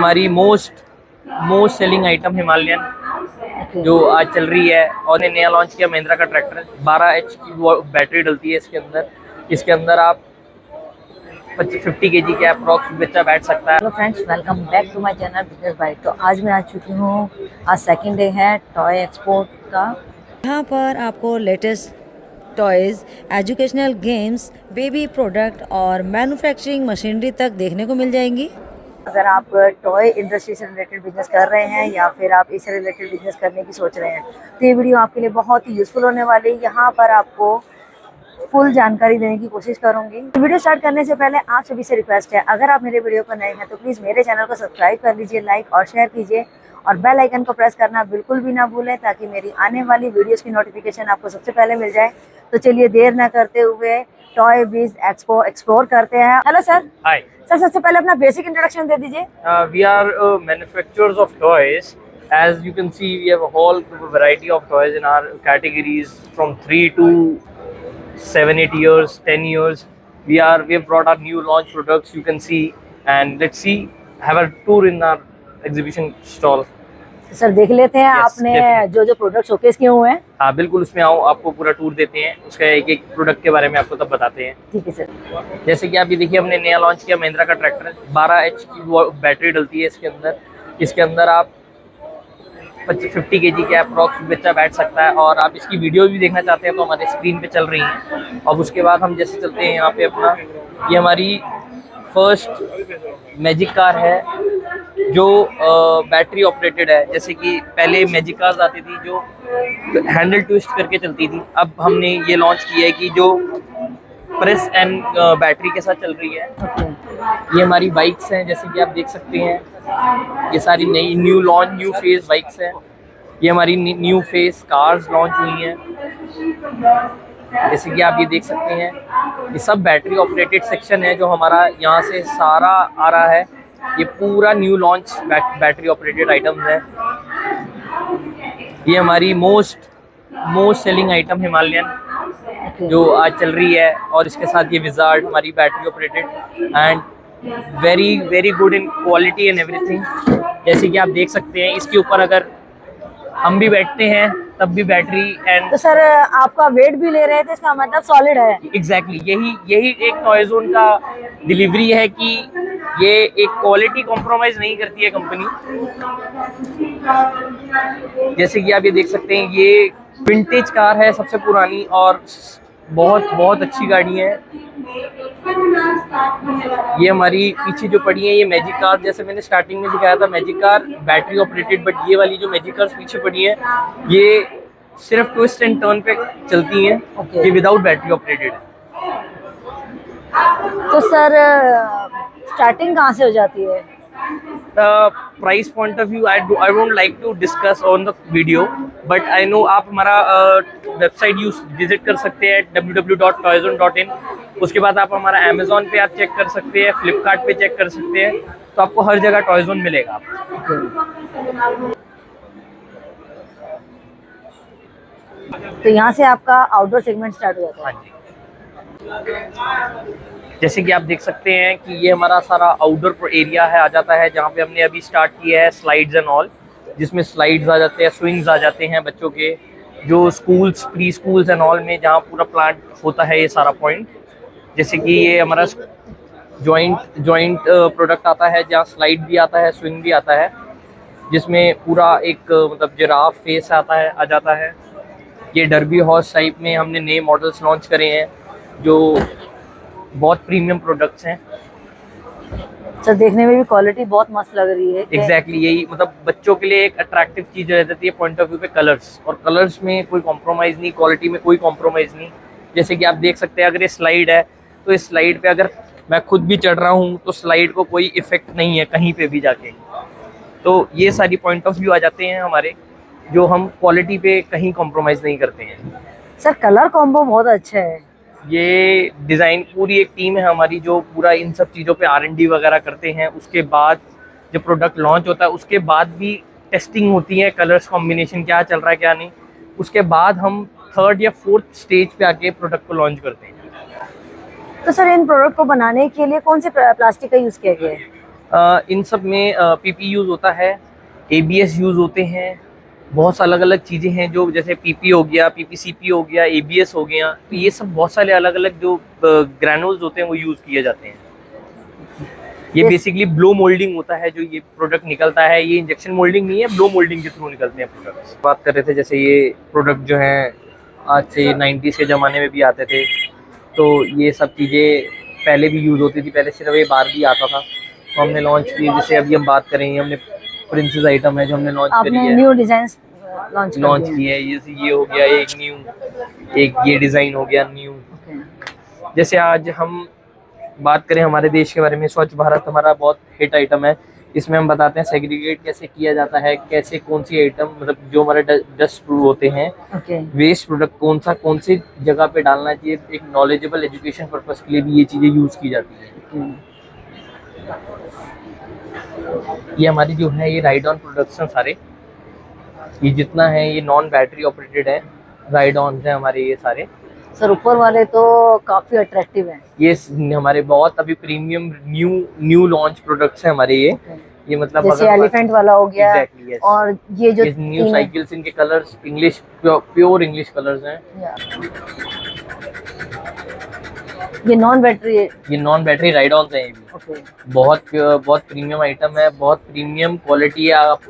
हमारी most selling item Himalayan जो आज चल रही है। और ने नया लॉन्च किया महिंद्रा का ट्रैक्टर 12H की बैटरी डलती है इसके अंदर। इसके अंदर आप 50 kg के अप्रॉक्स बच्चा बैठ सकता है। Hello friends, welcome back to my channel business byte. तो आज मैं आ चुकी हूँ, आज सेकंड डे है टॉय एक्सपो का। यहाँ पर आपको latest toys, educational games, baby product और मैन्युफैक्चरिंग मशीनरी तक देखने को मिल जाएंगी। अगर आप टॉय इंडस्ट्री से रिलेटेड बिजनेस कर रहे हैं या फिर आप इससे रिलेटेड बिजनेस करने की सोच रहे हैं तो ये वीडियो आपके लिए बहुत ही यूज़फुल होने वाली है। यहाँ पर आपको फुल जानकारी देने की कोशिश करूंगी। वीडियो स्टार्ट करने से पहले आप सभी से रिक्वेस्ट है, अगर आप मेरे वीडियो पर नए हैं तो प्लीज़ मेरे चैनल को सब्सक्राइब कर लीजिए, लाइक और शेयर कीजिए और बेल आइकन को प्रेस करना बिल्कुल भी ना भूलें ताकि मेरी आने वाली वीडियोस की नोटिफिकेशन आपको सबसे पहले मिल जाए। तो चलिए देर ना करते हुए टॉय बीज एक्सपो एक्सप्लोर करते हैं। Hello sir. हाय सर, सबसे पहले अपना बेसिक इंट्रोडक्शन दे दीजिए। We are manufacturers of toys. As you can see, we have a whole variety of toys in our categories from 3 to 7-8 years, 10 years. We have brought our new launch products. You can see, and let's see, have a tour in our exhibition stall. Sir देख लेते हैं। Yes, आपने definitely. जो product showcase किए हुए हैं। हाँ बिल्कुल, उसमें आओ, आपको पूरा टूर देते हैं, उसका एक एक प्रोडक्ट के बारे में आपको तब बताते हैं। ठीक है सर। जैसे कि आप ये देखिए, हमने नया लॉन्च किया महिंद्रा का ट्रैक्टर 12H की बैटरी डलती है इसके अंदर। इसके अंदर आप 50 kg के अप्रॉक्स बच्चा बैठ सकता है। और आप इसकी वीडियो भी देखना चाहते हैं तो हमारे स्क्रीन पे चल रही हैं। अब उसके बाद हम जैसे चलते हैं यहाँ पे अपना, ये हमारी फर्स्ट मैजिक कार है जो बैटरी ऑपरेटेड है। जैसे कि पहले मैजिक कार्स आती थी जो हैंडल ट्विस्ट करके चलती थी, अब हमने ये लॉन्च किया है कि जो प्रेस एंड बैटरी के साथ चल रही है। ये हमारी बाइक्स हैं, जैसे कि आप देख सकते हैं, ये सारी नई न्यू फेस बाइक्स हैं। ये हमारी न्यू फेस कार्स लॉन्च हुई हैं, जैसे कि आप ये देख सकते हैं। ये सब बैटरी ऑपरेटेड सेक्शन है जो हमारा यहाँ से सारा आ रहा है। ये पूरा new launch battery operated items है। ये हमारी मोस्ट सेलिंग आइटम हिमालयन जो आज चल रही है। और इसके साथ ये विजार्ड हमारी battery operated and very good in quality and everything. जैसे कि आप देख सकते हैं, इसके ऊपर अगर हम भी बैठते हैं तब भी बैटरी एंड। तो सर आपका वेट भी ले रहे हैं तो इसका मतलब सॉलिड है। एग्जैक्टली यही एक टॉय जोन का डिलीवरी है कि ये एक क्वालिटी कॉम्प्रोमाइज नहीं करती है कंपनी। जैसे कि आप ये देख सकते हैं, ये विंटेज कार है, सबसे पुरानी और बहुत अच्छी गाड़ी है। ये हमारी पीछे जो पड़ी है ये मैजिक कार, जैसे मैंने स्टार्टिंग में दिखाया था magic car battery operated, but ये वाली जो मैजिक कार्स पीछे पड़ी है ये सिर्फ ट्विस्ट एंड टर्न पे चलती हैं। ये विदाउट बैटरी ऑपरेटेड है। तो सर स्टार्टिंग कहाँ से हो जाती है? Price point of view I won't like to discuss on the video, but I know आप हमारा वेबसाइट विजिट कर सकते हैं www.toyzone.in। उसके बाद आप हमारा अमेजोन पे आप चेक कर सकते हैं, फ्लिपकार्ट पे चेक कर सकते हैं, तो आपको हर जगह टॉयजोन मिलेगा। तो यहाँ से आपका आउटडोर सेगमेंट स्टार्ट हो जाता है। हाँ जी, जैसे कि आप देख सकते हैं कि ये हमारा सारा आउटडोर एरिया है, आ जाता है, जहाँ पे हमने अभी स्टार्ट किया है स्लाइड्स एंड ऑल, जिसमें स्लाइड्स आ जाते हैं, स्विंग्स आ जाते हैं बच्चों के, जो schools, pre schools and all में जहाँ पूरा प्लांट होता है ये सारा पॉइंट। जैसे कि ये हमारा जॉइंट प्रोडक्ट आता है जहाँ स्लाइड भी आता है, स्विंग भी आता है, जिसमें पूरा एक मतलब जिराफ फेस आ जाता है। ये डर्बी हॉर्स टाइप में हमने नए मॉडल्स लॉन्च करे हैं जो बहुत प्रीमियम प्रोडक्ट्स हैं। सर देखने में भी क्वालिटी बहुत मस्त लग रही है। एग्जैक्टली यही मतलब बच्चों के लिए एक अट्रैक्टिव चीज़ रह जाती है पॉइंट ऑफ व्यू पे कलर्स, और कलर्स में कोई कॉम्प्रोमाइज़ नहीं, क्वालिटी में कोई कॉम्प्रोमाइज़ नहीं। जैसे कि आप देख सकते हैं, अगर ये स्लाइड है तो इस स्लाइड पे अगर मैं खुद भी चढ़ रहा हूँ तो स्लाइड को कोई इफेक्ट नहीं है कहीं पे भी जाके। तो ये सारी पॉइंट ऑफ व्यू आ जाते हैं हमारे, जो हम क्वालिटी पे कहीं कॉम्प्रोमाइज़ नहीं करते हैं। सर कलर कॉम्बो बहुत अच्छा है। ये डिज़ाइन पूरी एक टीम है हमारी जो पूरा इन सब चीज़ों पे R&D वगैरह करते हैं। उसके बाद जब प्रोडक्ट लॉन्च होता है उसके बाद भी टेस्टिंग होती है, कलर्स कॉम्बिनेशन क्या चल रहा है क्या नहीं। उसके बाद हम 3rd या 4th स्टेज पे आके प्रोडक्ट को लॉन्च करते हैं। तो सर इन प्रोडक्ट को बनाने के लिए कौन से प्लास्टिक का यूज़ किया गया है? इन सब में पीपी यूज़ होता है, एबीएस यूज़ होते हैं, बहुत अलग अलग चीज़ें हैं जो जैसे पीपी हो गया, पीपीसीपी हो गया, एबीएस हो गया, तो ये सब बहुत सारे अलग अलग जो ग्रैनुल्स होते हैं वो यूज़ किए जाते हैं। ये बेसिकली ब्लो मोल्डिंग होता है जो ये प्रोडक्ट निकलता है, ये इंजेक्शन मोल्डिंग नहीं है, ब्लो मोल्डिंग के थ्रू निकलते हैं प्रोडक्ट्स। बात कर रहे थे जैसे ये प्रोडक्ट जो हैं आज से 90s के ज़माने में भी आते थे, तो ये सब चीज़ें पहले भी यूज़ होती थी, पहले सिर्फ ये बारबी आता था, तो हमने लॉन्च की। जैसे अभी हम बात करें, हमने प्रिंसेस आइटम है जो हमने लॉन्च करी है, न्यू डिजाइन लॉन्च की है। ये हो गया एक न्यू, एक ये डिज़ाइन हो गया न्यू। जैसे आज हम बात करें हमारे देश के बारे में, स्वच्छ भारत हमारा बहुत हिट आइटम है। इसमें हम बताते हैं सेग्रीगेट कैसे किया जाता है, कैसे कौन सी आइटम मतलब जो हमारे डस्ट प्रूफ होते हैं, वेस्ट प्रोडक्ट कौन सी जगह पे डालना चाहिए। एक नॉलेजेबल एजुकेशन पर्पस के लिए भी ये चीज़ें यूज़ की जाती हैं। ये हमारी जो है ये राइड ऑन प्रोडक्ट्स हैं सारे, ये जितना है ये नॉन बैटरी ऑपरेटेड है, राइड ऑन है हमारे ये सारे। सर ऊपर वाले तो काफी अट्रैक्टिव हैं। ये हमारे बहुत अभी प्रीमियम न्यू लॉन्च प्रोडक्ट्स हैं हमारे ये मतलब जैसे एलिफेंट वाला हो गया। Exactly, yes. और ये जो न्यू साइकिल्स, इनके colours English pure English colours हैं। ये नॉन बैटरी राइड ऑन हैं। ये भी बहुत प्रीमियम आइटम है, बहुत प्रीमियम क्वालिटी है। आप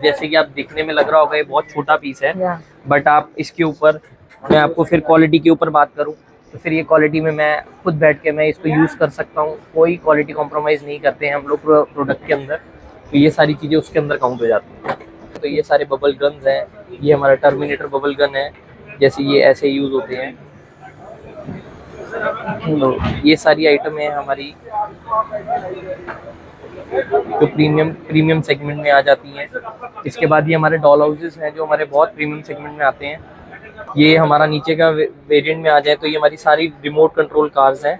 जैसे कि आप दिखने में लग रहा होगा ये बहुत छोटा पीस है, बट आप इसके ऊपर, मैं आपको फिर क्वालिटी के ऊपर बात करूं तो फिर ये क्वालिटी में मैं खुद बैठ के मैं इसको यूज़ कर सकता हूं। कोई क्वालिटी कॉम्प्रोमाइज़ नहीं करते हैं हम लोग प्रोडक्ट के अंदर, तो ये सारी चीज़ें उसके अंदर काउंट हो जाती हैं। तो ये सारे बबल गन्स हैं, ये हमारा टर्मिनेटर बबल गन है, जैसे ये ऐसे यूज़ होते हैं। तो ये सारी आइटम है हमारी जो प्रीमियम सेगमेंट में आ जाती हैं। इसके बाद ये हमारे डॉल हाउसेस हैं जो हमारे बहुत प्रीमियम सेगमेंट में आते हैं। ये हमारा नीचे का वेरिएंट में आ जाए तो ये हमारी सारी रिमोट कंट्रोल कार्स हैं।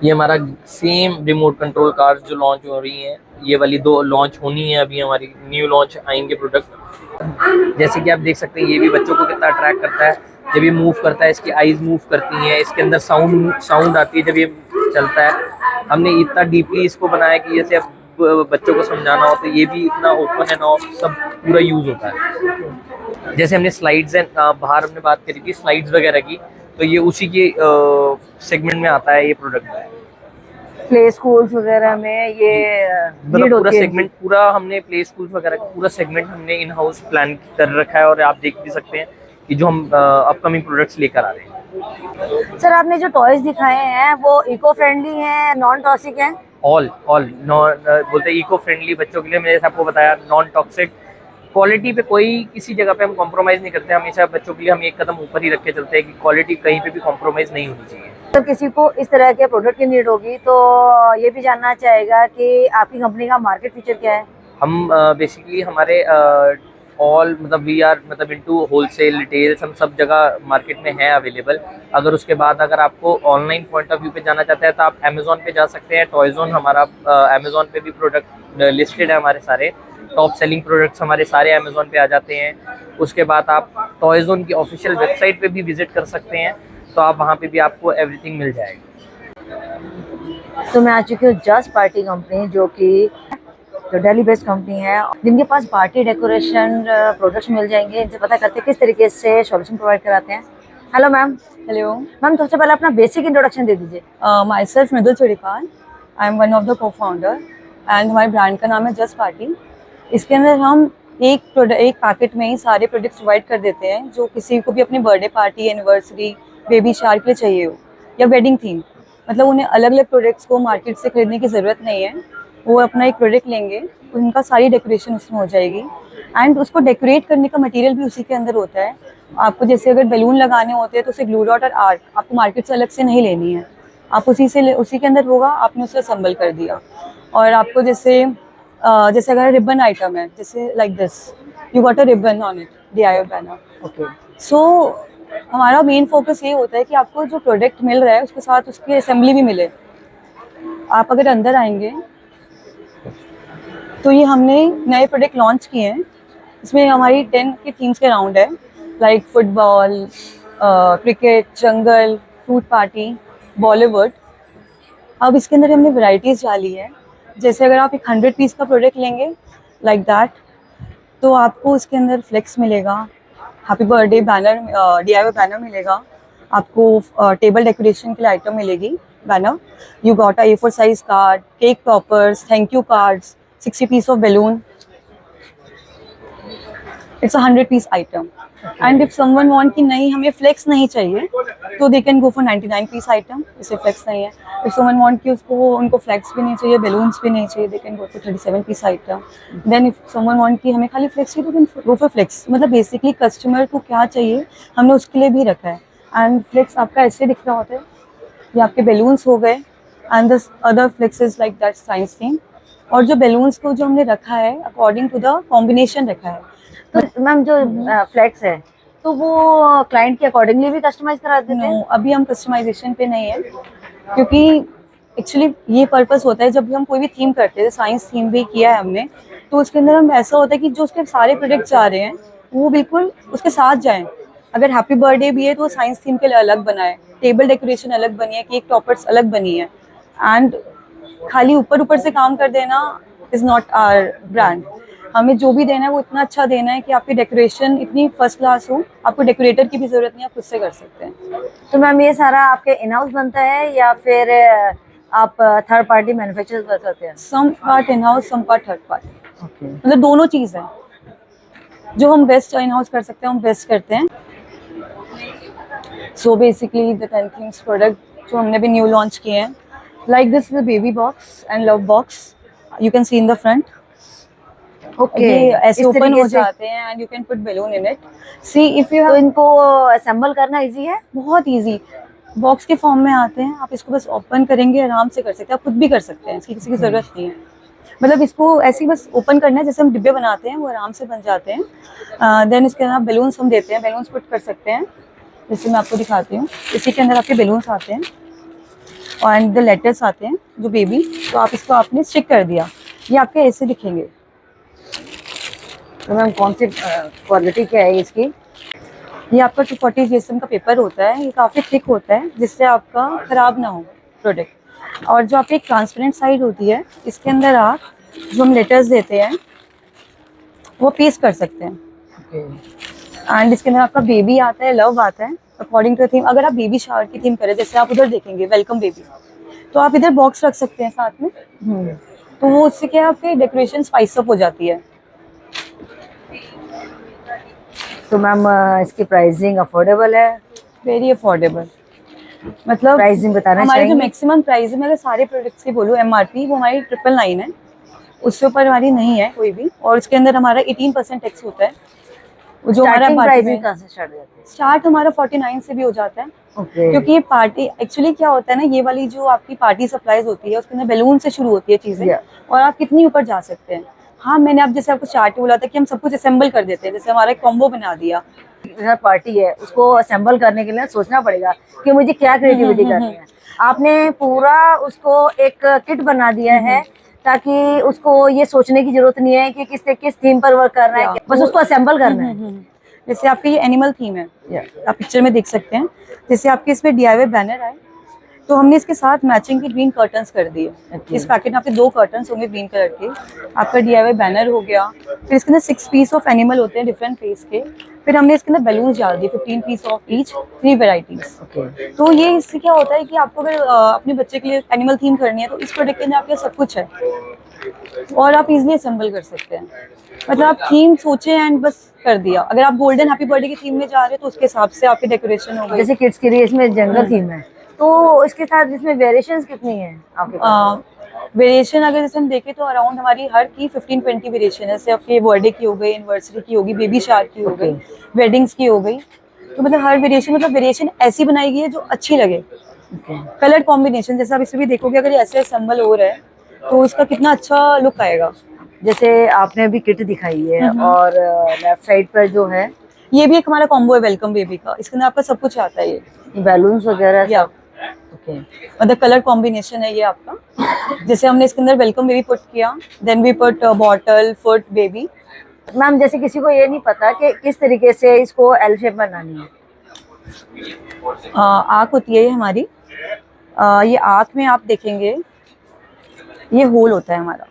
ये हमारा सेम रिमोट कंट्रोल कार्स जो लॉन्च हो रही हैं, ये वाली 2 लॉन्च होनी है अभी, हमारी न्यू लॉन्च आएंगे प्रोडक्ट। जैसे कि आप देख सकते हैं ये भी बच्चों को कितना अट्रैक्ट करता है जब ये मूव करता है, इसकी आईज मूव करती हैं, इसके अंदर साउंड आती है जब ये चलता है। हमने इतना डीपली इसको बनाया कि जैसे अब बच्चों को समझाना हो तो ये भी इतना ओपन एंड ऑफ सब पूरा यूज़ होता है। जैसे हमने स्लाइड्स एंड बाहर हमने बात करी थी स्लाइड्स वगैरह की, तो ये उसी के सेगमेंट में आता है ये प्रोडक्ट। प्ले स्कूल्स वगैरह में ये मतलब पूरा सेगमेंट, पूरा हमने प्ले स्कूल्स वगैरह का पूरा सेगमेंट हमने इन हाउस प्लान कर रखा है। और आप देख भी सकते हैं कि जो हम अपकमिंग प्रोडक्ट्स लेकर आ रहे हैं। सर आपने जो टॉयज दिखाए हैं वो इको फ्रेंडली हैं, नॉन टॉक्सिक हैं? ऑल बोलते हैं इको फ्रेंडली बच्चों के लिए। मैंने जैसे आपको बताया नॉन टॉक्सिक, क्वालिटी पे कोई किसी जगह पे हम कॉम्प्रोमाइज़ नहीं करते। हमेशा बच्चों के लिए हम एक कदम ऊपर ही रख के चलते हैं कि क्वालिटी कहीं पे भी कॉम्प्रोमाइज़ नहीं होनी चाहिए। तो किसी को इस तरह के प्रोडक्ट की नीड होगी तो ये भी जानना चाहेगा कि आपकी कंपनी का मार्केट फीचर क्या है? हम बेसिकली हमारे ऑल मतलब वी आर मतलब इनटू होलसेल रिटेल्स, हम सब जगह मार्केट में है अवेलेबल। अगर उसके बाद अगर आपको ऑनलाइन पॉइंट ऑफ व्यू पे जाना चाहते हैं तो आप अमेज़ॉन पे जा सकते हैं। टॉयजोन हमारा अमेज़ॉन पे भी प्रोडक्ट लिस्टेड है, हमारे सारे टॉप सेलिंग प्रोडक्ट्स हमारे सारे अमेज़ॉन पे आ जाते हैं। उसके बाद आप टॉयजोन की ऑफिशियल वेबसाइट पे भी विजिट कर सकते हैं, तो आप वहाँ पे भी आपको एवरीथिंग मिल जाएगा। तो मैं आ चुकी हूँ जस्ट पार्टी कंपनी, जो दिल्ली बेस्ड कंपनी है, जिनके पास पार्टी डेकोरेशन प्रोडक्ट्स मिल जाएंगे। इनसे पता करते हैं किस तरीके से सॉल्यूशन प्रोवाइड कराते हैं। Hello ma'am. हेलो मैम, सबसे पहले अपना बेसिक इंट्रोडक्शन दे दीजिए। Myself Mridul Chudipal, I am one of the cofounder and हमारे ब्रांड का नाम है जस्ट पार्टी। इसके अंदर हम एक पैकेट में ही सारे प्रोडक्ट्स प्रोवाइड कर देते हैं जो किसी को भी अपनी birthday party, anniversary, baby shower के लिए चाहिए हो या वेडिंग थीम, मतलब उन्हें अलग अलग प्रोडक्ट्स को मार्केट से खरीदने की ज़रूरत नहीं है। वो अपना एक प्रोडक्ट लेंगे, उनका सारी डेकोरेशन उसमें हो जाएगी एंड उसको डेकोरेट करने का मटेरियल भी उसी के अंदर होता है। आपको जैसे अगर बैलून लगाने होते हैं तो उसे ग्लू डॉट और आर्क आपको मार्केट से अलग से नहीं लेनी है, आप उसी के अंदर होगा, आपने उसे असम्बल कर दिया। और आपको जैसे अगर रिबन आइटम है, जैसे like this you got a ribbon on it, DIY banner. Okay, so हमारा मेन फोकस ये होता है कि आपको जो प्रोडक्ट मिल रहा है उसके साथ उसकी असेंबली भी मिले। आप अगर अंदर आएंगे तो ये हमने नए प्रोडक्ट लॉन्च किए हैं। इसमें हमारी 10 की थीम्स के राउंड है, लाइक फुटबॉल, क्रिकेट, जंगल, फ्रूट पार्टी, बॉलीवुड। अब इसके अंदर हमने वैरायटीज़ डाली है, जैसे अगर आप एक 100 पीस का प्रोडक्ट लेंगे लाइक दैट, तो आपको उसके अंदर फ्लेक्स मिलेगा, happy birthday banner, DIY banner मिलेगा आपको, टेबल डेकोरेशन के लिए आइटम मिलेगी banner, you got a A4 size card, cake toppers, thank you cards, 60 piece of balloon, it's 100 piece item. And if someone want कि नहीं हमें flex नहीं चाहिए, तो they can go for 99 piece item, इसे फ्लेक्स नहीं है। इफ समवन वांट कि उनको फ्लेक्स भी नहीं चाहिए, बैलून्स भी नहीं चाहिए, they can go for 37 piece item. Then if someone want कि हमें खाली फ्लेक्स चाहिए, तो कैन गो फॉर फ्लेक्स। मतलब बेसिकली कस्टमर को क्या चाहिए हमने उसके लिए भी रखा है। एंड फ्लेक्स आपका ऐसे दिख रहा होता है, ये आपके बैलून्स हो गए, and the other flexes like that science theme. और जो बैलून्स को जो हमने रखा है अकॉर्डिंग टू द कॉम्बिनेशन रखा है। तो मैम जो फ्लेक्स है तो वो क्लाइंट के अकॉर्डिंगली भी कस्टमाइज करा देते हैं? नो, अभी हम कस्टमाइजेशन पे नहीं है, क्योंकि एक्चुअली ये पर्पस होता है जब भी हम कोई भी थीम करते हैं, साइंस थीम भी किया है हमने, तो उसके अंदर हम ऐसा होता है कि जो उसके सारे प्रोडक्ट जा रहे हैं वो बिल्कुल उसके साथ जाएं। अगर हैप्पी बर्थडे भी है तो साइंस थीम के लिए अलग बना है, टेबल डेकोरेशन अलग बनी है, केक टॉपर्स अलग बनी है। एंड खाली ऊपर ऊपर से काम कर देना इज़ नॉट आवर ब्रांड। हमें जो भी देना है वो इतना अच्छा देना है कि आपकी डेकोरेशन इतनी फर्स्ट क्लास हो, आपको डेकोरेटर की भी ज़रूरत नहीं, आप खुद से कर सकते हैं। तो मैम ये सारा आपके इन हाउस बनता है या फिर आप थर्ड पार्टी मैन्युफैक्चर करते हैं? Some part in house, some part third party. Okay. मतलब दोनों चीज़ है, जो हम बेस्ट इन हाउस कर सकते हैं हम बेस्ट करते हैं। So basically the 10 things product जो हमने भी न्यू लॉन्च किए हैं, like this is baby box and love box, you can see in the front. Okay, ये ऐसे इस ओपन तरीके हो से। जाते हैं and you can put balloon in it. See if you तो इनको असेंबल करना इजी है? बहुत इजी, बॉक्स के फॉर्म में आते हैं, आप इसको बस ओपन करेंगे आराम से कर सकते हैं, आप खुद भी कर सकते हैं, इसकी किसी की ज़रूरत नहीं है। मतलब इसको ऐसे ही बस ओपन करना है, जैसे हम डिब्बे बनाते हैं वो आराम से बन जाते हैं। देन इसके अंदर बैलून्स हम देते हैं, बैलून्स पुट कर सकते हैं, जैसे मैं आपको दिखाती हूँ। इसी के अंदर आपके बैलून्स आते हैं एंड द लेटर्स आते हैं जो बेबी, तो आप इसको आपने स्टिक कर दिया, ये आपके ऐसे दिखेंगे। तो मैम कौन सी क्वालिटी क्या है इसकी? ये आपका 240 GSM का पेपर होता है, ये काफ़ी थिक होता है जिससे आपका ख़राब ना हो प्रोडक्ट। और जो आपकी एक ट्रांसपेरेंट साइड होती है, इसके अंदर आप जो हम लेटर्स देते हैं वो पेस्ट कर सकते हैं। एंड इसके अंदर आपका बेबी आता है, लव आता है अकॉर्डिंग टू थीम। अगर आप बेबी शावर की थीम करें, जैसे आप उधर देखेंगे वेलकम बेबी, तो आप इधर बॉक्स रख सकते हैं साथ में, तो वो उससे क्या है आपकी डेकोरेशन स्पाइस अप हो जाती है। तो मैम इसकी प्राइसिंग अफोर्डेबल है? वेरी अफोर्डेबल, मतलब प्राइसिंग बताना हमारे जो चाहेंगे? मैक्सिमम प्राइस है, मैं अगर सारे प्रोडक्ट्स की बोलूँ MRP, वो हमारी 999 है, उससे ऊपर हमारी नहीं है कोई भी। और इसके अंदर हमारा 18% टैक्स होता है, जो हमारा प्राइसिंग कहाँ से स्टार्ट होती है? स्टार्ट हमारा 49 से भी हो जाता है। ओके। क्योंकि ये पार्टी एक्चुअली क्या होता है ना, ये वाली जो आपकी पार्टी सप्लाईज होती है उसके अंदर बैलून से शुरू होती है चीज़ें, Yeah. और आप कितनी ऊपर जा सकते हैं। हाँ, मैंने आप जैसे आपको स्टार्ट बोला था कि हम सब कुछ असेंबल कर देते हैं, जैसे हमारा एक कॉम्बो बना दिया। पार्टी है उसको असेंबल करने के लिए सोचना पड़ेगा कि मुझे क्या क्रिएटिविटी करनी है। आपने पूरा उसको एक किट बना दिया है, ताकि उसको ये सोचने की जरूरत नहीं है कि किस थीम पर वर्क करना है, बस उसको असेंबल करना है। जैसे आपकी ये एनिमल थीम है, आप पिक्चर में देख सकते हैं। जैसे आपके इसमें DIY बैनर आए, तो हमने इसके साथ मैचिंग की ग्रीन कर्टन्स कर दिए। इस पैकेट में आपके 2 कर्टन्स होंगे ग्रीन कलर के, आपका DIY बैनर हो गया। फिर इसके अंदर 6 पीस ऑफ एनिमल होते हैं डिफरेंट फेस के। फिर हमने इसके अंदर बैलून्स डाल दिए 15 पीस ऑफ ईच, 3 वेराइटीज। तो ये इससे क्या होता है कि आपको अगर अपने बच्चे के लिए एनिमल थीम करनी है, तो इस प्रोडक्ट के अंदर आपके सब कुछ है और आप इजीली असेंबल कर सकते हैं। मतलब आप थीम सोचे एंड बस कर दिया। अगर आप गोल्डन हैप्पी बर्थडे की थीम में जा रहे हो, तो उसके हिसाब से आपकी डेकोरेशन हो गई। जैसे किड्स के लिए इसमें जंगल थीम है, तो इसके साथ इसमें वेरिएशंस कितनी है आपके पास? वेरिएशन अगर जैसे हम देखें तो अराउंड हमारी हर की 15-20 वेरिएशन है। जैसे आपके बर्थडे की हो गई, एनिवर्सरी की होगी, बेबी शावर की हो गई, वेडिंग्स की हो गई। तो मतलब हर वेरिएशन ऐसी बनाई गई है जो अच्छी लगे। कलर कॉम्बिनेशन जैसे आप इसमें भी देखोगे, अगर ये ऐसे असेंबल हो रहा है तो इसका कितना अच्छा लुक आएगा। जैसे आपने अभी किट दिखाई है और लेफ्ट साइड पर जो है ये भी एक हमारा कॉम्बो है वेलकम बेबी का, इसके अंदर आपका सब कुछ आता है। ये बैलून्स वगैरह या ओके, मतलब कलर कॉम्बिनेशन है ये आपका। जैसे हमने इसके अंदर वेलकम बेबी पुट किया, then we put bottle, foot, baby. Ma'am जैसे किसी को ये नहीं पता कि किस तरीके से इसको एल शेप बनानी है, आँख होती है ये हमारी, ये आँख में आप देखेंगे, ये होल होता है हमारा।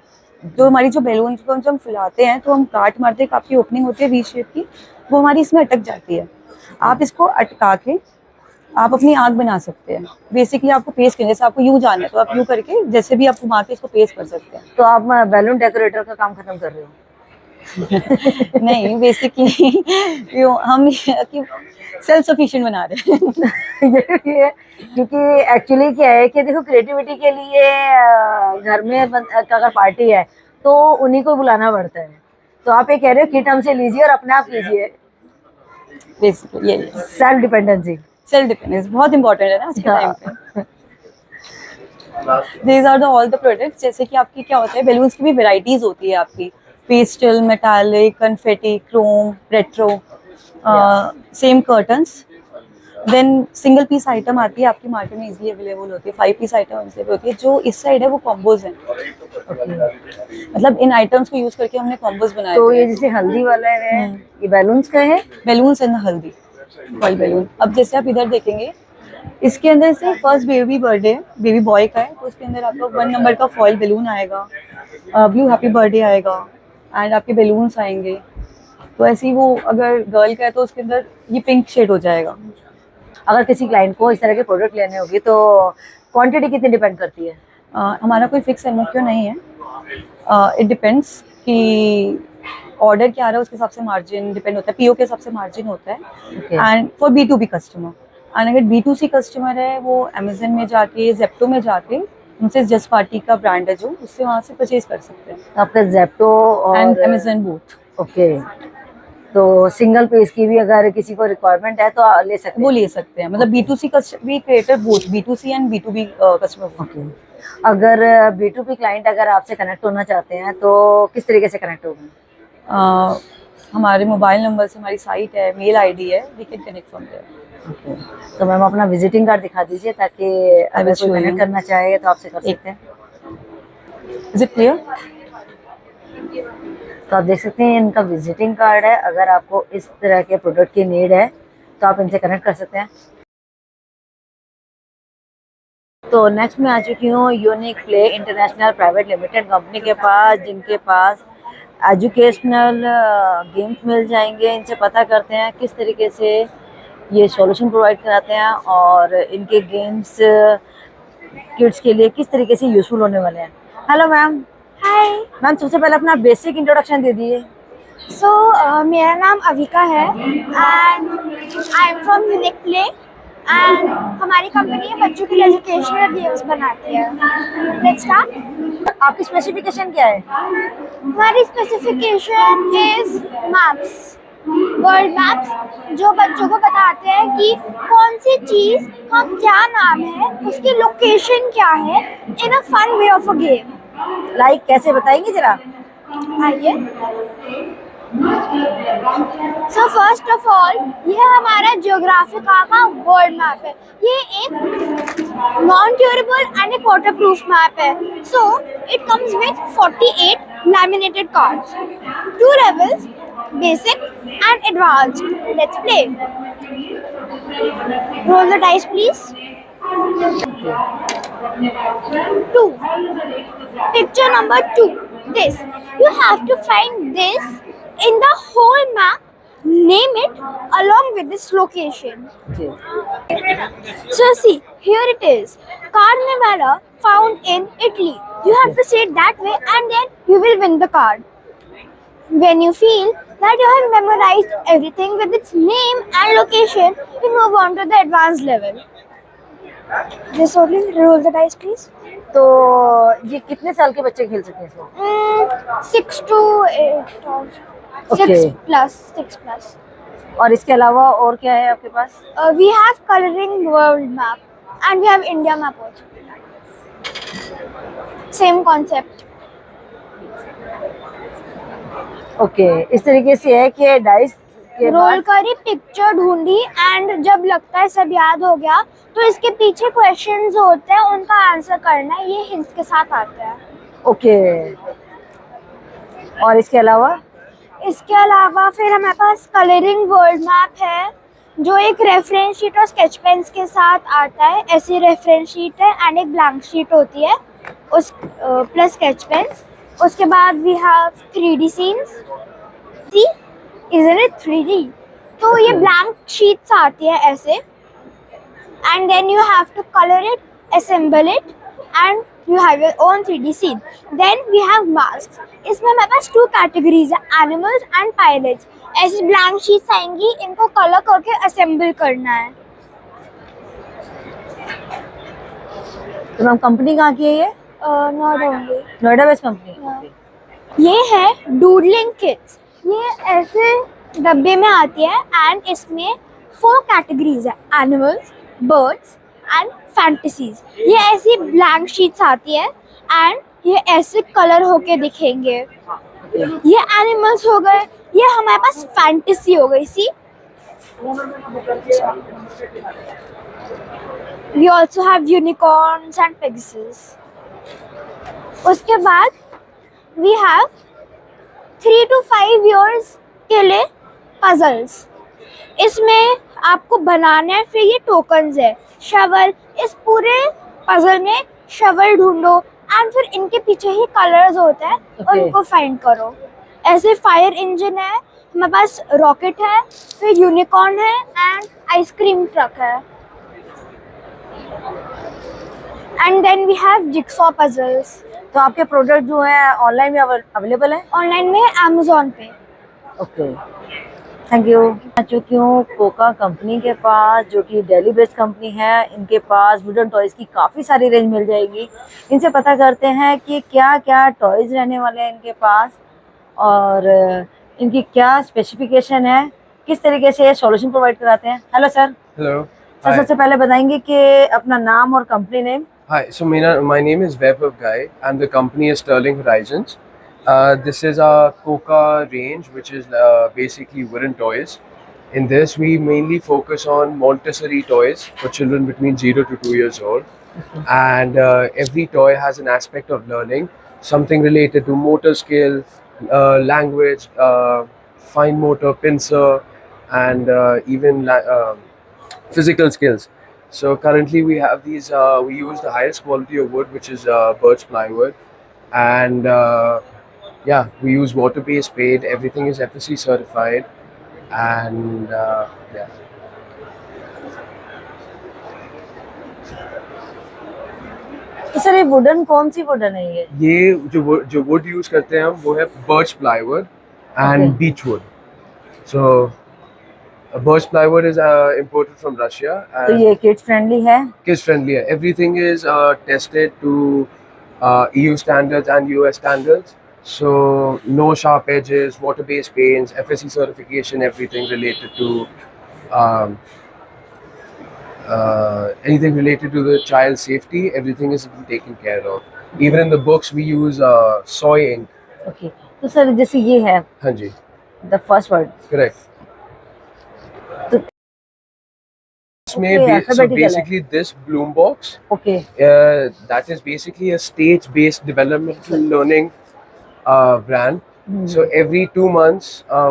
तो हमारी जो बैलून को जब हम फुलाते हैं तो हम काट मारते हैं, काफ़ी ओपनिंग होती है वी शेप की, वो हमारी इसमें अटक जाती है। आप इसको अटका के आप अपनी आँख बना सकते हैं। बेसिकली आपको पेस्ट करेंगे, जैसे आपको यूँ जाना है तो आप यूँ करके जैसे भी आप घुमा के इसको पेस्ट कर सकते हैं। तो आप बैलून डेकोरेटर का काम खत्म कर रहे हो? नहीं, बेसिकली हम सेल्फ सफिशिएंट बना रहे हैं। ये है, क्योंकि एक्चुअली क्या है कि देखो क्रिएटिविटी के लिए घर में अगर पार्टी है तो उन्हीं को बुलाना पड़ता है। तो आप ये कह रहे हो किट हमसे लीजिए और अपने आप कीजिए। बेसिकली ये सेल्फ डिपेंडेंसी, सेल्फ डिपेंडेंस बहुत इंपॉर्टेंट है ना आज के टाइम पे। These are the all the products। जैसे कि आपकी क्या होता है, बैलून्स की भी वेराइटीज होती है आपकी, pastel, metallic, confetti, chrome, retro, same curtains. Then single piece item आती है आपकी मार्केट में इजीली अवेलेबल होती है, 5 पीस आइटम हमसे भी होती है। जो इस साइड है वो कॉम्बोज हैं, मतलब इन आइटम्स को यूज करके हमने कॉम्बोज बनाए। तो ये जैसे हल्दी वाला है, ये बैलून्स का है? बैलून्स एंड हल्दी फॉइल बैलून। अब जैसे आप इधर देखेंगे, इसके अंदर से first baby birthday baby boy का है, तो उसके अंदर आपको 1 नंबर का फॉइल बैलून आएगा, ब्लू हैप्पी बर्थडे आएगा एंड आपके बैलून्स आएंगे। तो ऐसे ही वो अगर गर्ल का है तो उसके अंदर ये पिंक शेड हो जाएगा। अगर किसी क्लाइंट को इस तरह के प्रोडक्ट लेने होगी तो क्वांटिटी कितनी डिपेंड करती है? हमारा कोई फिक्स एमओक्यू नहीं है, इट डिपेंड्स कि ऑर्डर क्या आ रहा है, उसके हिसाब से मार्जिन डिपेंड होता है, पीओ के हिसाब से मार्जिन होता है। And for B2B customer, and अगर B2C कस्टमर है वो अमेजन में जाके, जेप्टो में जाके, उनसे जस्ट पार्टी का ब्रांड है जो, उससे वहाँ से परचेज कर सकते हैं। तो आपका जेप्टो एंड और अमेजन बोथ। ओके, तो सिंगल पीस की भी अगर किसी को रिक्वायरमेंट है तो ले सकते हैं? वो ले सकते हैं, मतलब B2C we creator both B2C and B2B customer. Okay, अगर B2B क्लाइंट अगर आपसे कनेक्ट होना चाहते हैं तो किस तरीके से कनेक्ट होंगे? हमारे मोबाइल नंबर से हमारी साइट है, मेल आईडी है, we can connect from there. Okay, तो मैम अपना विजिटिंग कार्ड दिखा दीजिए ताकि अगर कोई कनेक्ट करना चाहे तो आपसे कर सकते हैं। Is it clear? तो आप देख सकते हैं इनका विजिटिंग कार्ड है। अगर आपको इस तरह के प्रोडक्ट की नीड है तो आप इनसे कनेक्ट कर सकते हैं। तो नेक्स्ट मैं आ चुकी हूँ unique play international private limited company के पास, जिनके पास एजुकेशनल गेम्स मिल जाएंगे। इनसे पता करते हैं किस तरीके से ये सॉल्यूशन प्रोवाइड कराते हैं और इनके गेम्स किड्स के लिए किस तरीके से यूजफुल होने वाले हैं। Hello ma'am. हाय। मैम सबसे पहले अपना बेसिक इंट्रोडक्शन दे दिए। मेरा नाम अविका है and I am from unique play and हमारी कंपनी बच्चों के लिए एजुकेशनल गेम्स बनाती है। Let's start. आपकी स्पेसिफिकेशन क्या है? हमारी specification is maps, world maps, जो बच्चों को बताते हैं कि कौन सी चीज़ का क्या नाम है, उसकी लोकेशन क्या है, in a fun way of a game. Like कैसे बताएंगे जरा? आइए। सो फर्स्ट ऑफ ऑल ये हमारा ज्योग्राफी का वर्ल्ड मैप है। ये एक नॉन ड्यूरेबल एंड एक वाटर प्रूफ मैप है। So it comes with 48 laminated cards, 2 levels, basic and advanced. Let's play. Roll the dice, please. 2. Picture number 2. This. You have to find this in the whole map. Name it along with this location. So see, here it is. Carnivora found in Italy. You have to say it that way and then you will win the card. When you feel that you have memorized everything with its name and location, you move on to the advanced level. This only. Roll the dice, please. तो ये कितने साल के बच्चे खेल सकते हैं इसको? 6 to 8 or 6 Okay. plus 6 plus. और इसके अलावा और क्या है आपके पास? We have coloring world map and we have India map also. Same concept. Okay, इस तरीके से है कि डाइस के रोल बाद करी, पिक्चर ढूंढी एंड जब लगता है सब याद हो गया तो इसके पीछे क्वेश्चंस होते हैं, उनका आंसर करना है। ये हिंट्स के साथ आता है। ओके, और इसके अलावा फिर हमारे पास कलरिंग वर्ल्ड मैप है जो एक रेफरेंस शीट और स्केच पेन्स के साथ आता है, ऐसी रेफरेंस शीट है एंड एक ब्लैंक शीट होती है उस प्लस स्केच पेन्स। उसके बाद we have 3D scenes. See isn't it 3D? तो ये ब्लैंक शीट्स आती है ऐसे, and then you have to colour it, assemble it and you have your own 3D scene. Then we have masks. इसमें हमारे पास 2 categories है, animals and pirates. ऐसी blank sheets आएंगी, इनको कलर करके असेंबल करना है। तो मैम कंपनी कहाँ की है ये? Not only, Noida based company. ये है डूडलिंग किट्स। ये ऐसे डब्बे में आती है एंड इसमें 4 कैटेगरीज है, एनिमल्स, बर्ड्स एंड फैंटेसीज। ये ऐसी ब्लैंक शीट्स आती है एंड ये ऐसे कलर होके दिखेंगे। ये एनिमल्स हो गए, ये हमारे पास फैंटेसी हो गई। So we also have unicorns and Pegasus. उसके बाद वी हैव 3 to 5 years के लिए पजल्स। इसमें आपको बनाना है, फिर ये टोकन्स है, शवल। इस पूरे पजल में शवल ढूंढो एंड फिर इनके पीछे ही कलर्स होते हैं और उनको फाइंड करो। ऐसे फायर इंजन है, हमारे पास रॉकेट है, फिर यूनिकॉर्न है एंड आइसक्रीम ट्रक है। And then we have jigsaw puzzles. तो आपके प्रोडक्ट जो है ऑनलाइन में अवेलेबल है? ऑनलाइन में अमेजोन पे। Okay, thank you. आ चुकी हूँ कोका कंपनी के पास, जो कि दिल्ली बेस्ड कंपनी है। इनके पास वुडन टॉयज़ की काफ़ी सारी रेंज मिल जाएगी। इनसे पता करते हैं कि क्या क्या टॉयज़ रहने वाले हैं इनके पास और इनकी क्या स्पेसिफिकेशन है, किस तरीके से ये सॉल्यूशन प्रोवाइड कराते हैं। Hello sir. Hello. Sir, Hi. सबसे पहले बताएंगे कि अपना नाम और company name. Hi. So my name is Vaibhav Gai and the company is Sterling Horizons. This is our Coca range, which is basically wooden toys. In this, we mainly focus on Montessori toys for children between 0 to 2 years old. And every toy has an aspect of learning, something related to motor skill, language, fine motor, pincer, and even physical skills. So currently we have these, we use the highest quality of wood, which is birch plywood. And yeah, we use water-based paint, everything is FSC certified. And yeah. तो sir ये wooden कौन सी wooden है ये? ये जो would use करते हैं हम वो है birch plywood and Okay. beech wood. So birch plywood is imported from Russia तो and ये किड्स फ्रेंडली है? kids friendly. Everything is tested to EU standards and US standards. So no sharp edges, water-based paints, FSC certification, everything related to anything related to the child's safety, everything is taken care of. Even in the books we use soy ink. Okay, तो sir जैसे ये है हाँ जी, the first word, correct. तो इसमें Okay, so alphabetical है। basically this bloom box, okay that is basically a stage-based developmental learning brand. So every 2 months,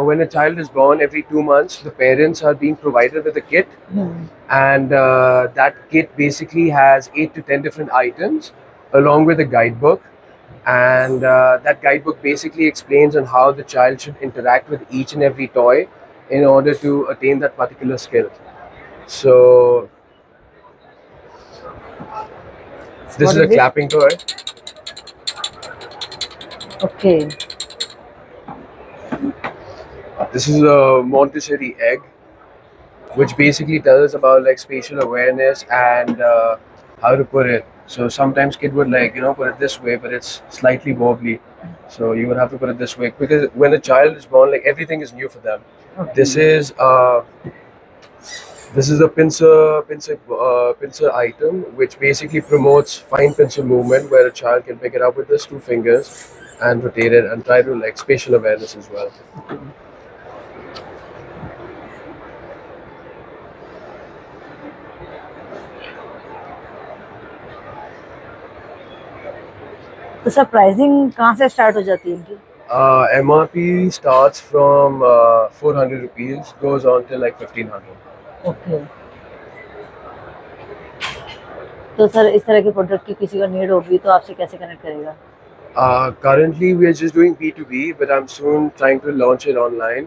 when a child is born, every 2 months the parents are being provided with a kit, and that kit basically has 8 to 10 different items along with a guidebook, and that guidebook basically explains on how the child should interact with each and every toy in order to attain that particular skill. So this What is is a this? clapping toy. Okay, This is a Montessori egg, which basically tells about like spatial awareness and how to put it. So sometimes kid would like put it this way, but it's slightly wobbly. So you would have to put it this way because when a child is born, like everything is new for them. This is a pincer item, which basically promotes fine pincer movement, where a child can pick it up with just 2 fingers and rotate it and try to like spatial awareness as well. तो sir pricing कहाँ से start हो जाती है इनकी? MRP starts from 400 rupees, goes on till like 1500. Okay, तो sir इस तरह के प्रोडक्ट की किसी को नीड होगी तो आपसे कैसे कनेक्ट करेगा? Currently, we are just doing B2B, but I'm soon trying to launch it online.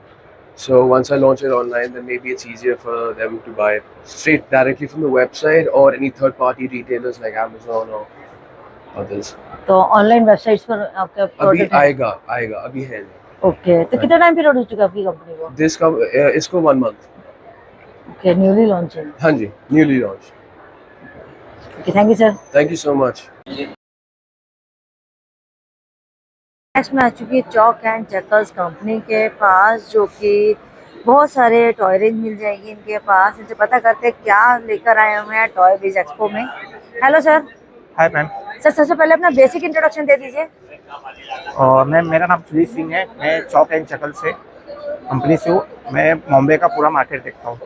So once I launch it online, then maybe it's easier for them to buy it straight directly from the website or any third-party retailers like Amazon or others. तो online websites पर आपका अभी product है? आएगा अभी है. Okay, तो कितना टाइम पीरियड हो चुका है आपकी कंपनी को? This इसको 1 month. Okay, newly launching. हाँ जी, newly launched. Okay, thank you sir. Thank you so much. Next मैं आ चुकी है चॉक एंड चेकर्स कंपनी के पास, जो कि बहुत सारे टॉय रेंज मिल जाएगी इनके पास। इनसे पता करते हैं क्या लेकर आए हुए हैं टॉय बीज एक्सपो में। Hello sir. Hi ma'am. Sir सबसे पहले अपना बेसिक इंट्रोडक्शन दे दीजिए। और मैम मेरा नाम सुजीत सिंह है, मैं चॉक एंड चकल से कंपनी से हूँ। मैं बॉम्बे का पूरा मार्केट देखता हूँ।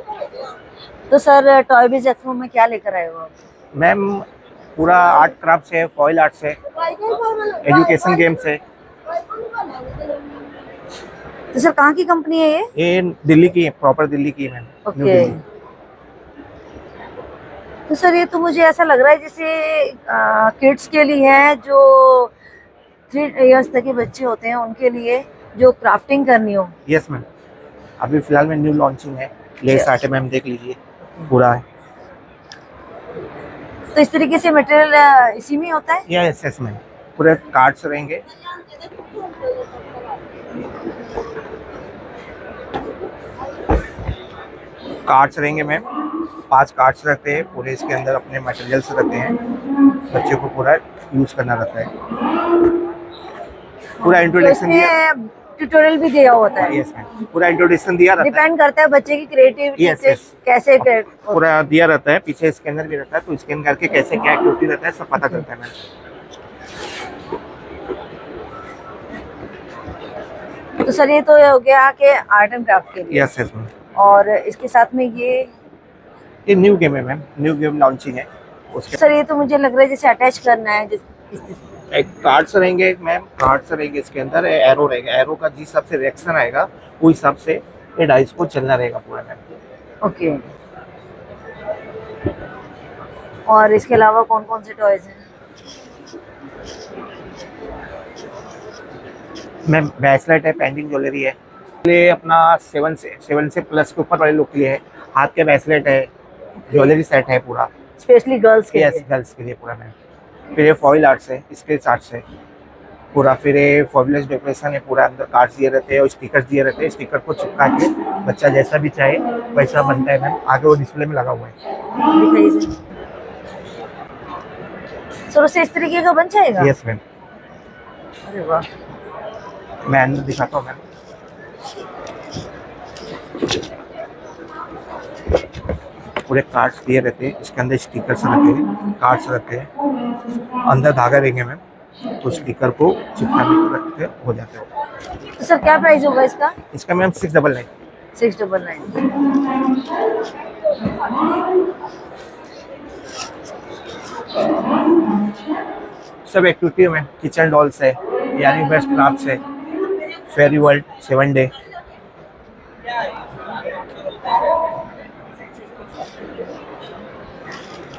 तो सर टॉय बीज एक्सपो में क्या लेकर आए हो आप? मैम पूरा आर्ट क्राफ्ट से, फॉइल आर्ट से, एजुकेशन गेम से। तो सर कहाँ की कंपनी है ये? ये दिल्ली की है, प्रॉपर दिल्ली की है मैम। New okay, Delhi. तो सर ये तो मुझे ऐसा लग रहा है जैसे किड्स के लिए है, जो 3 इयर्स तक के बच्चे होते हैं उनके लिए, जो क्राफ्टिंग करनी हो। यस मैम, अभी फिलहाल में न्यू लॉन्चिंग है, ले स्टार्ट है मैम, देख लीजिए पूरा है। तो इस तरीके से मटेरियल इसी में होता है? यस मैम, पूरे कार्ड्स रहेंगे। कार्ड्स रहेंगे मैम, 5 कार्ड्स रहते हैं पूरे, इसके अंदर अपने मटेरियल्स रहते हैं, बच्चे को पूरा यूज करना रहता है। पूरा इंट्रोडक्शन दिया, ट्यूटोरियल भी दिया होता है? यस मैम, पूरा इंट्रोडक्शन दिया रहता है। डिपेंड करता है बच्चे की क्रिएटिविटी Yes, से yes. कैसे पूरा दिया रहता है, पीछे स्कैनर भी रहता है, तो स्कैन करके कैसे क्या एक्टिविटी रहता है सब पता चलता है मैम। तो सर ये तो हो गया कि आर्ट एंड क्राफ्ट के लिए। यस मैम, और इसके साथ में ये न्यू गेम है मैम, न्यू गेम लॉन्चिंग है। उसके सर ये तो मुझे लग रहा है जैसे अटैच करना है एक कार्ड्स रहेंगे मैम, कार्ड्स रहेंगे, इसके अंदर एरो रहेगा, एरो का जिस हिसाब से रिएक्शन आएगा वो हिसाब से ये डाइस को चलना रहेगा पूरा मैम। ओके, और इसके अलावा कौन कौन से टॉयज हैं? मैम ब्रेसलेट है, पेंडिंग ज्वेलरी है, ये अपना 7 से प्लस के ऊपर वाले लोग के लिए है। हाथ के ब्रेसलेट है, ज्वेलरी सेट है पूरा, स्पेशली गर्ल्स के यस लिए? गर्ल्स के लिए पूरा मैम। फिर ये फॉइल आर्ट्स है, स्केच आर्ट्स है पूरा। फिर ये फॉर्मुलेस डेकोरेशन है पूरा, अंदर कार्ड्स दिए रहते हैं और स्टिकर्स दिए रहते हैं। स्टिकर को चिपका के बच्चा जैसा भी चाहे वैसा बनता है मैम, आगे वो डिस्प्ले में लगा हुआ है। दिखाइए सर, उससे इस तरीके का बन जाएगा? यस मैम, अरे वाह। मैं अंदर दिखाता हूँ मैम। पूरे कार्ड्स दिए रहते हैं, इसके अंदर स्टिकर्स रहते हैं, कार्ड्स रहते हैं, अंदर धागा रहेंगे मैम, तो स्टिकर को चिपकाने को रखते हो जाते हो। तो सर क्या प्राइस होगा इसका? इसका मैम 699। 699। सब एक्टिविटी में किचन डॉल्स है, यानी बेस्ट क्राफ्ट्स है, फेरी वर्ल्ड 7 डे।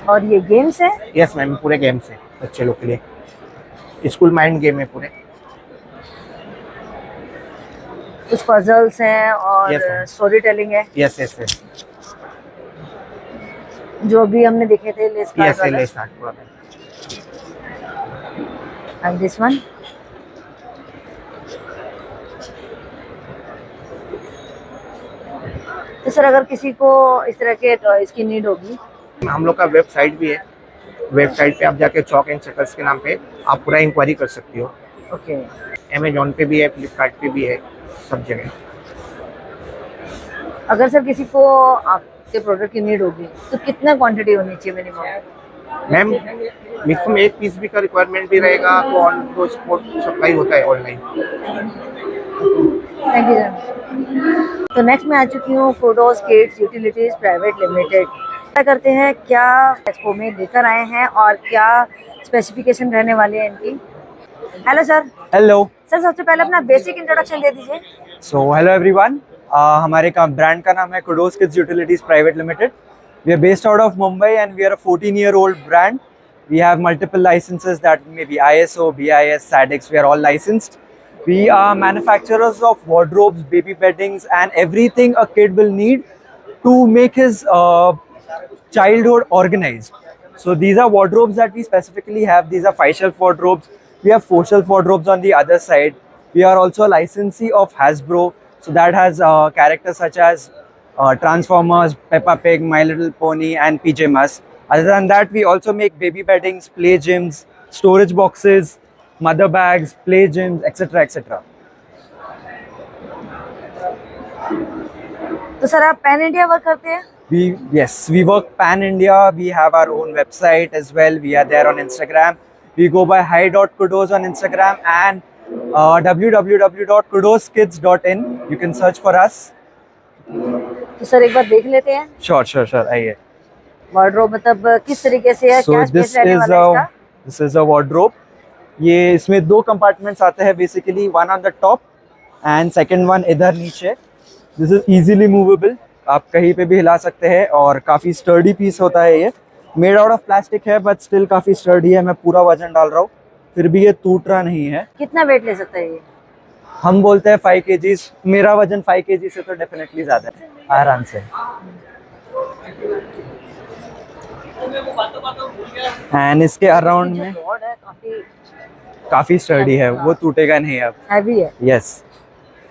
और ये गेम्स है? यस मैम, पूरे गेम्स है बच्चे लोग के लिए, स्कूल माइंड गेम है पूरे। कुछ पजल्स हैं और Yes, ma'am. स्टोरी टेलिंग है, यस यस यस जो अभी हमने देखे थे लेस कार्ड यस वाला। ले स्टार्ट पूरा मैम। And this one? तो सर अगर किसी को इस तरह के टॉयज की नीड होगी? हम लोग का वेबसाइट भी है, वेबसाइट पे आप जाके चॉक एंड चकर्स के नाम पे आप पूरा इंक्वायरी कर सकती हो। ओके, अमेजोन पे भी है, फ्लिपकार्ट पे भी है, सब जगह। अगर सर किसी को आपके प्रोडक्ट की नीड होगी तो कितना क्वांटिटी होनी चाहिए मिनिमम? मैम मिनिमम 1 पीस भी का रिक्वायरमेंट भी रहेगा तो ऑन तो स्पॉट सप्लाई होता है ऑनलाइन। Thank you sir. तो नेक्स्ट मैं आ चुकी हूँ photos kids utilities private limited. क्या करते हैं, क्या एक्सपो में लेकर आए हैं और क्या स्पेसिफिकेशन रहने वाली है इनकी? Hello sir. Hello. सर सबसे पहले अपना बेसिक इंट्रोडक्शन दे दीजिए। So hello everyone. हमारे ब्रांड का नाम है kudos kids utilities private limited. We are based out of Mumbai and we are a 14-year-old brand. We have multiple licenses that may be ISO, BIS, SADX. We are all licensed. We are manufacturers of wardrobes, baby beddings, and everything a kid will need to make his childhood organized. So these are wardrobes that we specifically have. These are 5-shelf wardrobes. We have 4-shelf wardrobes on the other side. We are also a licensee of Hasbro. So that has characters such as Transformers, Peppa Pig, My Little Pony, and PJ Masks. Other than that, we also make baby beddings, play gyms, storage boxes, mother bags, play gyms, etc. etc. तो sir आप pan India work करते हैं? We work pan India. We have our own website as well. We are there on Instagram. We go by hi.kudos on Instagram and www.kudoskids.in. You can search for us. तो sir एक बार देख लेते हैं Sure. आइए. Wardrobe मतलब किस तरीके से है, क्या स्पेस रहने वाला है इसका? This is a wardrobe. ये इसमें 2 कंपार्टमेंट्स आते हैं basically, one on the top and second one इधर नीचे. This is easily movable. आप कहीं पे भी हिला सकते हैं और काफ़ी स्टर्डी पीस होता है ये. मेड आउट ऑफ प्लास्टिक है बट स्टिल काफ़ी स्टर्डी है. मैं पूरा वजन डाल रहा हूँ फिर भी ये टूट रहा नहीं है. कितना वेट ले सकता है ये? हम बोलते हैं 5 kg. मेरा वजन 5 kg से तो डेफिनेटली ज़्यादा है, आराम से. एंड इसके अराउंड में Broad है, काफ़ी स्टर्डी है, वो टूटेगा नहीं अब. हैवी है. यस.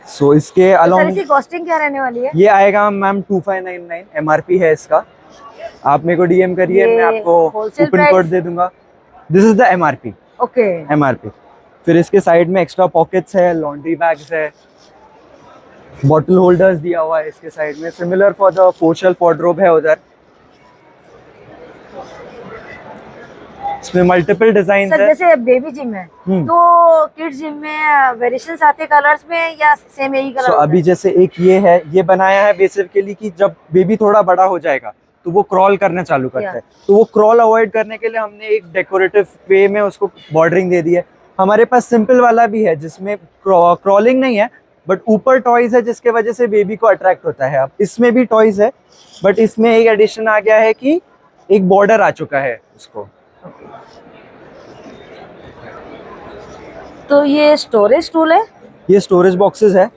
सो इसके तो सर अलाउंड इसकी कॉस्टिंग क्या रहने वाली है? ये आएगा मैम 2599. MRP है इसका. आप मेरे को DM करिए, ये मैं आपको wholesale कूपन price? कोड दे दूंगा. This is the MRP. Okay. MRP. फिर इसके साइड में एक्स्ट्रा पॉकेट्स है, लॉन्ड्री बैग्स है, बॉटल होल्डर्स दिया हुआ है इसके साइड में. Similar for the 4-shelf wardrobe है उधर. इसमें मल्टीपल डिजाइन सर है. जैसे बेबी जिम है तो किड्स जिम में वेरिएशंस आते हैं कलर्स में या सेम यही कलर? सो अभी जैसे एक ये है, ये बनाया है बेसिकली कि जब बेबी थोड़ा बड़ा हो जाएगा तो वो क्रॉल करना चालू करता है. तो वो क्रॉल अवॉइड करने के लिए हमने एक डेकोरेटिव वे में उसको बॉर्डरिंग दे दी है. हमारे पास सिंपल वाला भी है जिसमें क्रॉलिंग नहीं है बट ऊपर टॉयज है जिसके वजह से बेबी को अट्रैक्ट होता है. अब इसमें भी टॉयज है बट इसमें एक एडिशन आ गया है कि एक बॉर्डर आ चुका है उसको. तो ये स्टोरेज टूल है? ये स्टोरेज बॉक्सेस है.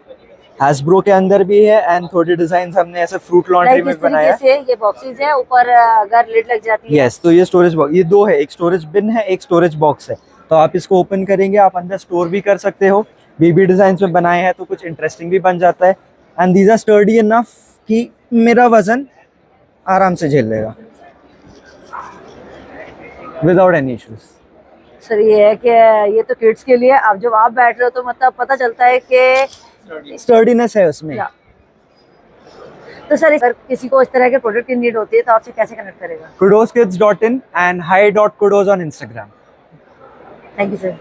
हैस्ब्रो के अंदर भी है एंड थोड़ी डिजाइन हमने ऐसे फ्रूट लॉन्ड्री लाइक में इस बनाया तरीके है. से ये बॉक्सेस है, ऊपर अगर लिड लग जाती है. यस. तो ये स्टोरेज बॉक्स, ये 2 है, एक स्टोरेज बिन है, एक स्टोरेज बॉक्स है. तो आप इसको ओपन करेंगे, आप अंदर स्टोर भी कर सकते हो. बेबी डिजाइन में बनाए हैं तो कुछ इंटरेस्टिंग भी बन जाता है. And these are sturdy enough कि मेरा वजन आराम से झेल लेगा विदाउट एनी इश्यूज. सर ये है कि ये तो किड्स के लिए, अब जब आप बैठ रहे हो तो मतलब पता चलता है कि स्टर्डीनेस है उसमें. तो सर अगर किसी को इस तरह के प्रोडक्ट की नीड होती है तो आपसे कैसे कनेक्ट करेगा? kudoskids.in and hi.kudos on Instagram. Thank you sir.